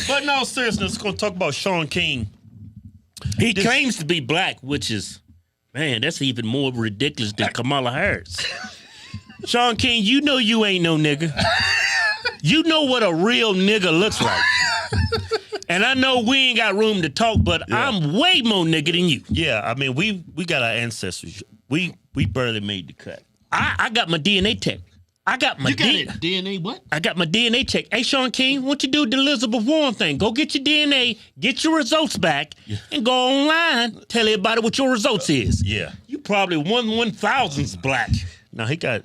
But no, seriousness, going to talk about Shaun King. He claims to be black, which is, man, that's even more ridiculous than Kamala Harris. Shaun King, you know you ain't no nigga. You know what a real nigga looks like. And I know we ain't got room to talk, but I'm way more nigga than you. Yeah, I mean, we got our ancestors. We barely made the cut. I got my DNA check. I got my DNA what? I got my DNA check. Hey, Shaun King, what you do with the Elizabeth Warren thing? Go get your DNA, get your results back, and go online. Tell everybody what your results is. Yeah. You probably 1/1000th black. Now, he got,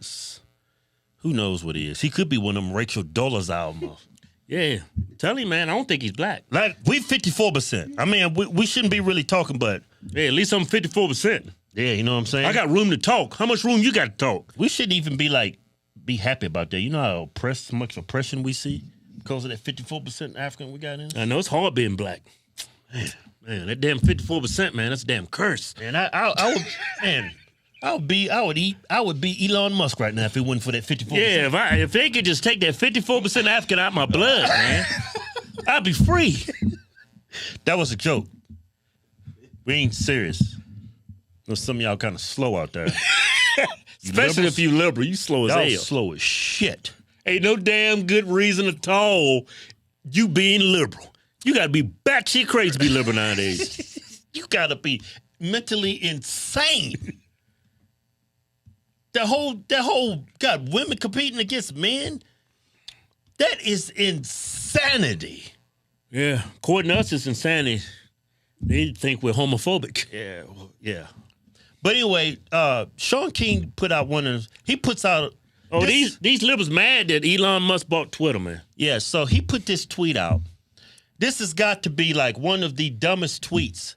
who knows what he is. He could be one of them Rachel Dolezal. Yeah. Tell him, man, I don't think he's black. Like, we 54%. I mean, we shouldn't be really talking, but. Yeah, at least I'm 54%. Yeah, you know what I'm saying? I got room to talk. How much room you got to talk? We shouldn't even be happy about that. You know how much oppression we see because of that 54% African we got in? I know it's hard being black. Man, that damn 54%, man, that's a damn curse. And I would be Elon Musk right now if it wasn't for that 54%. Yeah, if they could just take that 54% African out my blood, man, I'd be free. That was a joke. We ain't serious. Know some of y'all kind of slow out there. Especially if you liberal, you slow as hell. Y'all slow as shit. Ain't no damn good reason at all you being liberal. You gotta be batshit crazy to be liberal nowadays. You gotta be mentally insane. That whole God, women competing against men. That is insanity. Yeah, according to us, it's insanity. They think we're homophobic. Yeah. But anyway, Shaun King put out he puts out. Oh, these liberals mad that Elon Musk bought Twitter, man. Yeah, so he put this tweet out. This has got to be like one of the dumbest tweets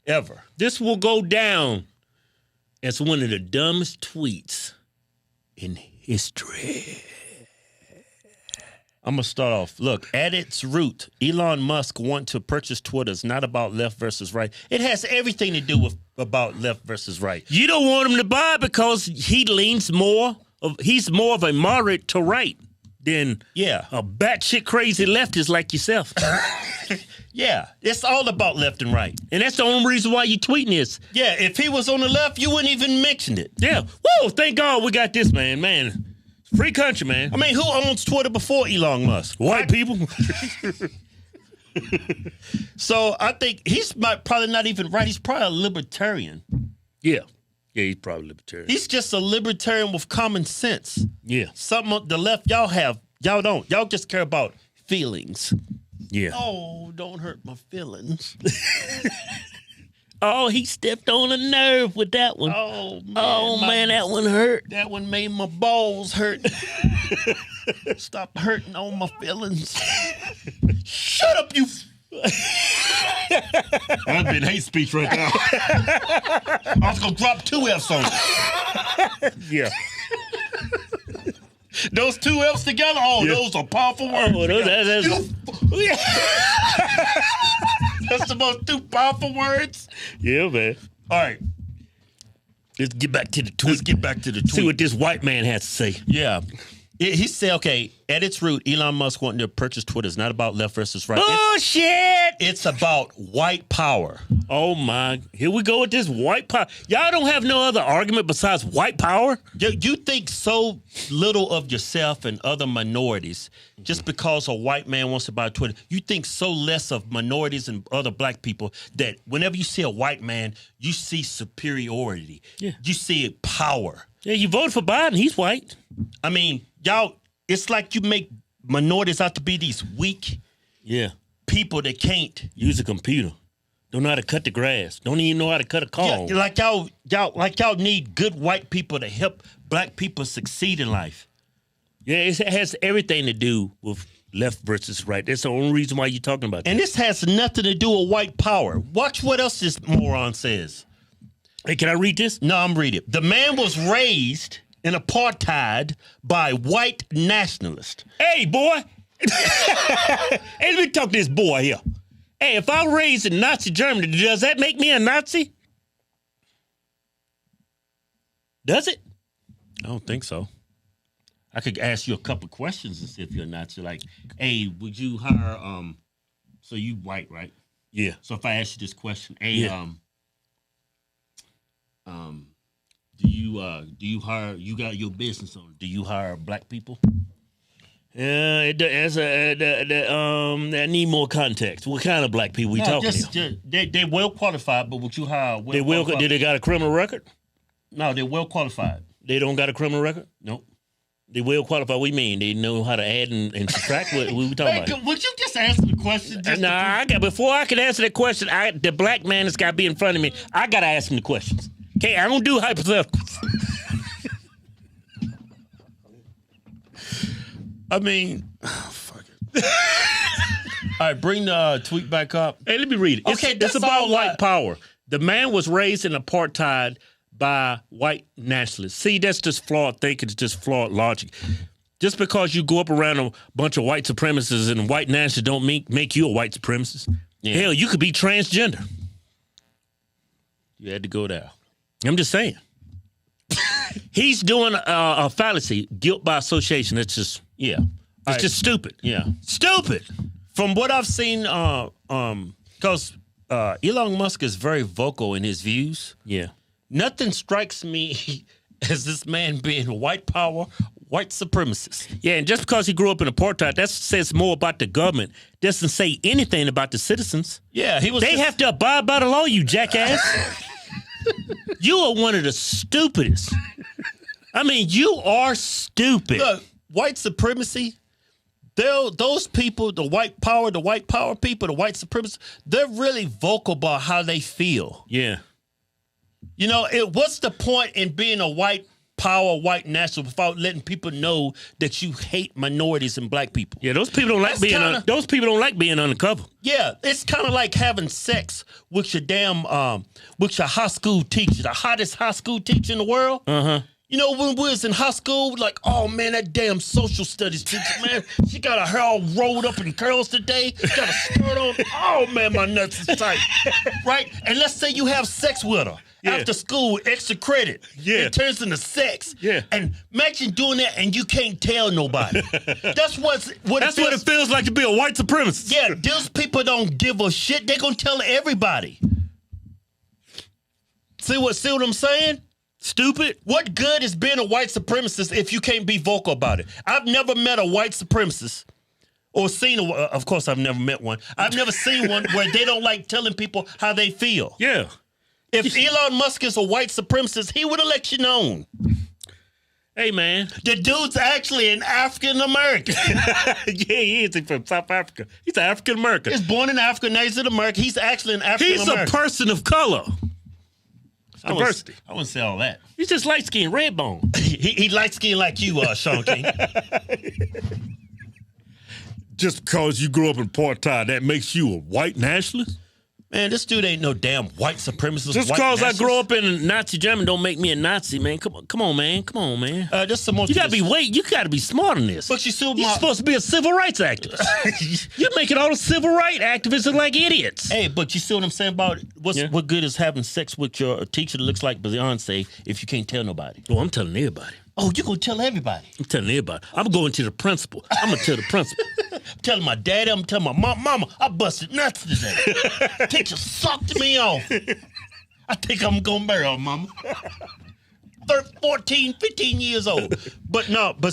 ever. This will go down as one of the dumbest tweets in history. I'm going to start off. Look, at its root, Elon Musk want to purchase Twitter. It's not about left versus right. It has everything to do with about left versus right. You don't want him to buy because he's more of a moderate to right than a batshit crazy leftist like yourself. Yeah, it's all about left and right. And that's the only reason why you tweeting this. Yeah, if he was on the left, you wouldn't even mention it. Yeah. Whoa, thank God we got this, man. Man. Free country, man. I mean, who owns Twitter before Elon Musk? White people. So I think he's probably not even right. He's probably a libertarian. Yeah. Yeah, he's probably libertarian. He's just a libertarian with common sense. Yeah. Something the left y'all have, y'all don't. Y'all just care about feelings. Yeah. Oh, don't hurt my feelings. Oh, he stepped on a nerve with that one. Oh, man, that one hurt. That one made my balls hurt. Stop hurting on my feelings. Shut up, you. That'd been hate speech right now. I was going to drop 2 F's on it. Yeah. Those 2 F's together, those are powerful words. That's the most 2 powerful words. Yeah, man. All right. Let's get back to the tweet. See what this white man has to say. Yeah. He said, okay, at its root, Elon Musk wanting to purchase Twitter is not about left versus right. Bullshit! It's about white power. Oh, my. Here we go with this white power. Y'all don't have no other argument besides white power? You think so little of yourself and other minorities just because a white man wants to buy Twitter. You think so less of minorities and other black people that whenever you see a white man, you see superiority. Yeah. You see power. Yeah, you voted for Biden. He's white. I mean, y'all, it's like you make minorities out to be these weak people that can't use a computer. Don't know how to cut the grass. Don't even know how to cut a corn. Yeah, like y'all need good white people to help black people succeed in life. Yeah, it has everything to do with left versus right. That's the only reason why you're talking about that. And this has nothing to do with white power. Watch what else this moron says. Hey, can I read this? No, I'm reading it. The man was raised in apartheid by white nationalists. Hey, boy. Hey, let me talk to this boy here. Hey, if I was raised in Nazi Germany, does that make me a Nazi? Does it? I don't think so. I could ask you a couple questions and see if you're a Nazi. Like, hey, would you hire So you white, right? Yeah. So if I ask you this question, do you hire? You got your business on. Do you hire black people? I need more context. What kind of black people we talking about? They well qualified, but would you hire? Did they got a criminal record? No, they're well qualified. They don't got a criminal record? Nope. They well qualified. What do you mean? They know how to add and subtract? What we talking about? Would you just answer the question? Before I can answer that question, the black man that's got to be in front of me. I got to ask him the questions. Okay, I don't do hypotheticals. I mean, fuck it. All right, bring the tweet back up. Hey, let me read it. It's about white power. The man was raised in apartheid by white nationalists. See, that's just flawed thinking. It's just flawed logic. Just because you go up around a bunch of white supremacists and white nationalists don't make you a white supremacist. Yeah. Hell, you could be transgender. You had to go there. I'm just saying. He's doing a fallacy, guilt by association. It's just, it's just stupid. Yeah. Stupid. From what I've seen, because Elon Musk is very vocal in his views. Yeah. Nothing strikes me as this man being white power, white supremacist. Yeah, and just because he grew up in apartheid, that says more about the government. Doesn't say anything about the citizens. Yeah, They have to abide by the law, you jackass. You are one of the stupidest. I mean, you are stupid. Look, white supremacy, those people, the white power people, the white supremacists, they're really vocal about how they feel. Yeah. You know, what's the point in being a white power, white national without letting people know that you hate minorities and black people? Yeah, those people don't like those people don't like being undercover. Yeah, it's kind of like having sex with your with your high school teacher, the hottest high school teacher in the world. Uh-huh. You know, when we was in high school, like, oh, man, that damn social studies teacher, man, she got her hair all rolled up in curls today, got a skirt on. Oh, man, my nuts is tight. Right? And let's say you have sex with her. Yeah. After school, extra credit. Yeah. It turns into sex. Yeah. And imagine doing that and you can't tell nobody. That's what it feels like to be a white supremacist. Yeah, those people don't give a shit. They're going to tell everybody. See what I'm saying? Stupid. What good is being a white supremacist if you can't be vocal about it? I've never met a white supremacist or seen of course, I've never met one. I've never seen one where they don't like telling people how they feel. Yeah. If Elon Musk is a white supremacist, he would have let you know. Hey, man. The dude's actually an African American. Yeah, he is from South Africa. He's an African American. He's born in Africa, raised in America. He's actually an African American. He's a person of color. Diversity. I wouldn't say all that. He's just light skinned, red bone. he light skinned like you, Shaun King. Just because you grew up in apartheid, that makes you a white nationalist? Man, this dude ain't no damn white supremacist. Just because I grew up in Nazi Germany don't make me a Nazi, man. Come on, man. Just some more. You gotta be smart on this. But you're supposed to be a civil rights activist. You're making all the civil rights activists look like idiots. Hey, but you see what I'm saying about what good is having sex with your teacher that looks like Beyonce if you can't tell nobody? Oh, I'm telling everybody. Oh, you're going to tell everybody? I'm telling everybody. I'm going to the principal. I'm going to tell the principal. I'm telling my daddy. I'm telling my mama. I busted nuts today. Teacher sucked me off. I think I'm going to marry her, mama. 14, 15 years old. But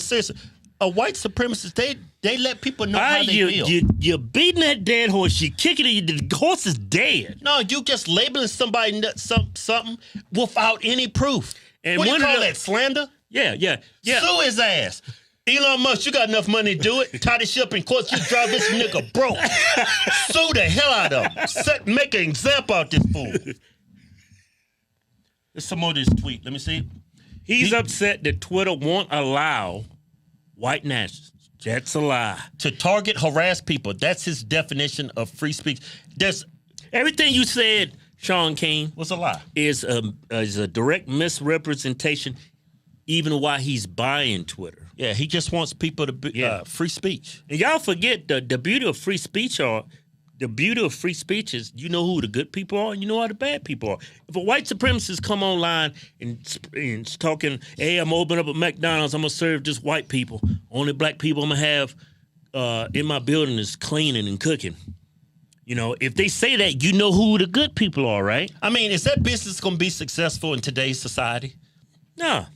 seriously, a white supremacist, they let people know how they feel. You're beating that dead horse. You're kicking it. The horse is dead. No, you just labeling somebody something without any proof. And what do you call that, slander? Yeah. Sue his ass. Elon Musk, you got enough money to do it. Tie this shit up in court. You drive this nigga broke. Sue the hell out of him. Make an example out this fool. There's some more of this tweet. Let me see. He's upset that Twitter won't allow white nationalists. That's a lie. To target, harass people. That's his definition of free speech. Everything you said, Shaun King, was a lie. Is a direct misrepresentation, even while he's buying Twitter. Yeah, he just wants people to be free speech. And y'all forget the beauty of free speech is you know who the good people are and you know how the bad people are. If a white supremacist come online and talking, hey, I'm opening up a McDonald's, I'm going to serve just white people. Only black people I'm going to have in my building is cleaning and cooking. If they say that, you know who the good people are, right? I mean, is that business going to be successful in today's society? No.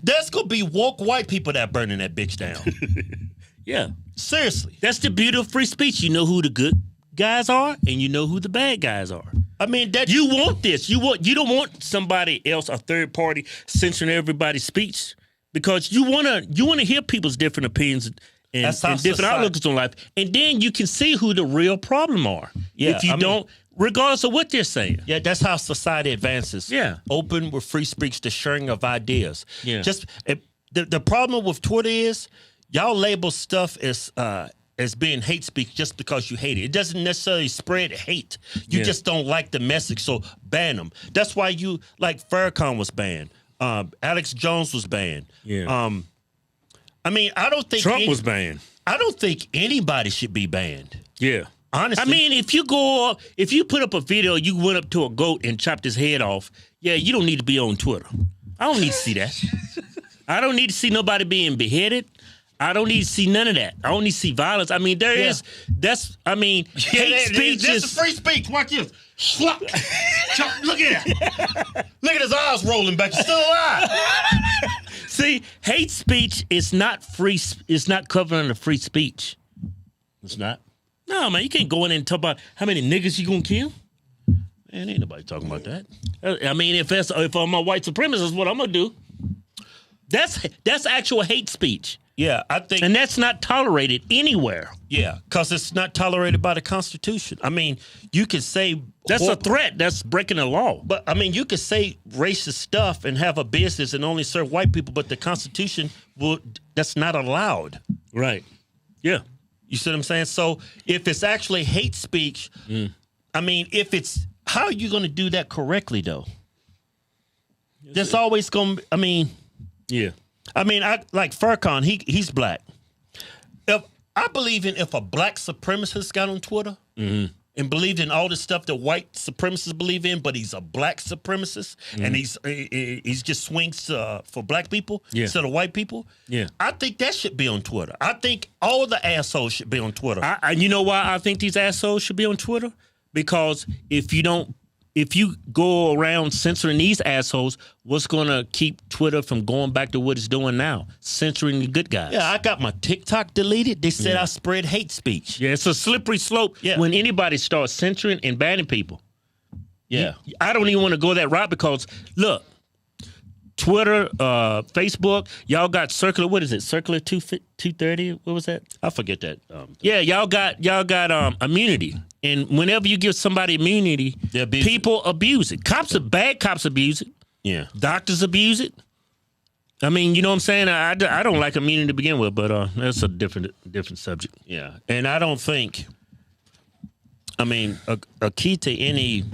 There's going to be woke white people that burning that bitch down. Yeah. Seriously. That's the beauty of free speech. You know who the good guys are, and you know who the bad guys are. I mean, that You want this. You don't want somebody else, a third party, censoring everybody's speech, because you wanna hear people's different opinions and different outlooks on life, and then you can see who the real problem are. Yeah, if you don't, regardless of what they're saying. Yeah, that's how society advances. Yeah. Open with free speech, the sharing of ideas. Yeah. Just the problem with Twitter is y'all label stuff as being hate speech just because you hate it. It doesn't necessarily spread hate. You just don't like the message, so ban them. That's why Farrakhan was banned. Alex Jones was banned. Yeah. I mean, I don't think Trump was banned. I don't think anybody should be banned. Yeah. Honestly. I mean, if you put up a video, you went up to a goat and chopped his head off, you don't need to be on Twitter. I don't need to see that. I don't need to see nobody being beheaded. I don't need to see none of that. I don't need to see violence. I mean, hate speech is free speech. Watch this. Look at it. Look at his eyes rolling back. He's still alive. See, hate speech is not free. It's not covered under free speech. It's not. No, man, you can't go in and talk about how many niggas you gonna kill. Man, ain't nobody talking about that. I mean, if I'm a white supremacist, what I'm gonna do? That's actual hate speech. Yeah, I think, and that's not tolerated anywhere. Yeah, because it's not tolerated by the Constitution. I mean, you could say that's a threat. That's breaking the law. But I mean, you could say racist stuff and have a business and only serve white people, but the Constitution that's not allowed. Right. Yeah. You see what I'm saying? So if it's actually hate speech, I mean, how are you going to do that correctly, though? There's always going to, yeah. I mean, like Farrakhan, he's black. I believe if a black supremacist got on Twitter and believed in all the stuff that white supremacists believe in, but he's a black supremacist and he's just swings for black people instead of white people. Yeah, I think that should be on Twitter. I think all the assholes should be on Twitter. You know why I think these assholes should be on Twitter? Because if you go around censoring these assholes, what's going to keep Twitter from going back to what it's doing now? Censoring the good guys. Yeah, I got my TikTok deleted. They said I spread hate speech. Yeah, it's a slippery slope when anybody starts censoring and banning people. Yeah. I don't even want to go that route because, look, Twitter, Facebook, y'all got Circular, what is it? Circular 230? What was that? I forget that. Y'all got immunity. And whenever you give somebody immunity, people abuse it. Bad cops abuse it. Yeah. Doctors abuse it. I mean, you know what I'm saying? I don't like immunity to begin with, but that's a different subject. Yeah. And I don't think, a key to any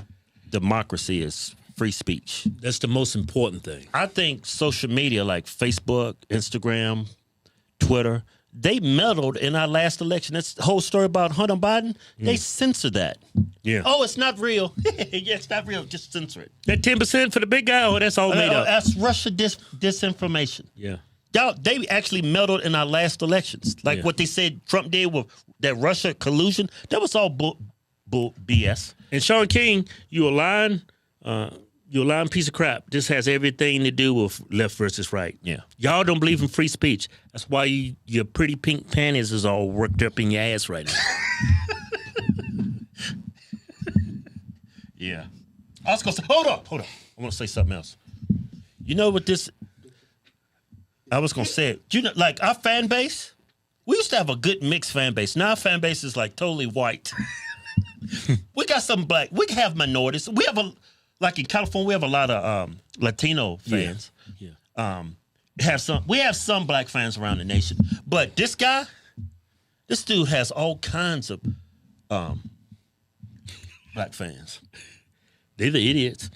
democracy is free speech. That's the most important thing. I think social media like Facebook, Instagram, Twitter, they meddled in our last election. That's the whole story about Hunter Biden. They censored that. Yeah. Oh, it's not real. Yeah, it's not real. Just censor it. That 10% for the big guy, that's all made up. That's Russia disinformation. Yeah. They actually meddled in our last elections. Like what they said Trump did with that Russia collusion. That was all bull BS. And Shaun King, you're a lying piece of crap. This has everything to do with left versus right. Yeah. Y'all don't believe in free speech. That's why your pretty pink panties is all worked up in your ass right now. Yeah. I was going to say, hold on. I want to say something else. You know what this, I was going to say it. You know, like our fan base, we used to have a good mixed fan base. Now our fan base is like totally white. We got some black. We have minorities. We have like in California, we have a lot of Latino fans. Yeah. We have some black fans around the nation. But this dude has all kinds of black fans. They're the idiots.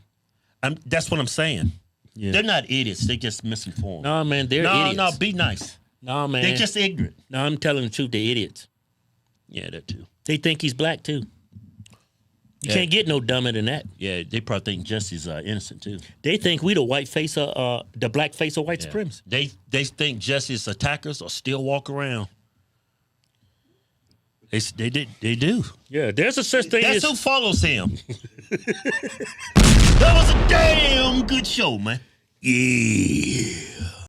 That's what I'm saying. Yeah. They're not idiots. They just misinformed. No, man, they're idiots. No, be nice. No, man. They're just ignorant. No, I'm telling the truth. They're idiots. Yeah, that too. They think he's black, too. You can't get no dumber than that. Yeah, they probably think Jesse's innocent, too. They think we the black face of white supremacy. They think Jesse's attackers will still walk around. They do. Yeah, there's a such thing That's as who follows him. That was a damn good show, man. yeah.